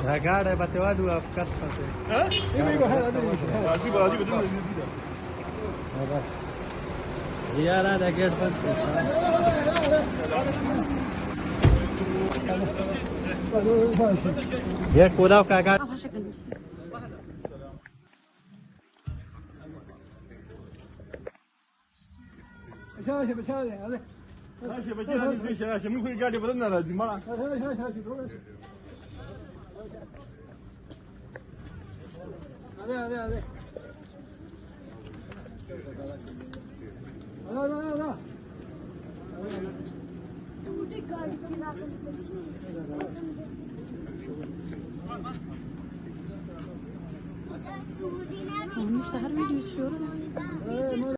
था गाड़ है बतवा दूँ आप कस पाते यार गेट बंद गेट पूरा का ممكن قاعد يبدلنا لازم ما مش سهر فيديو يسفيرون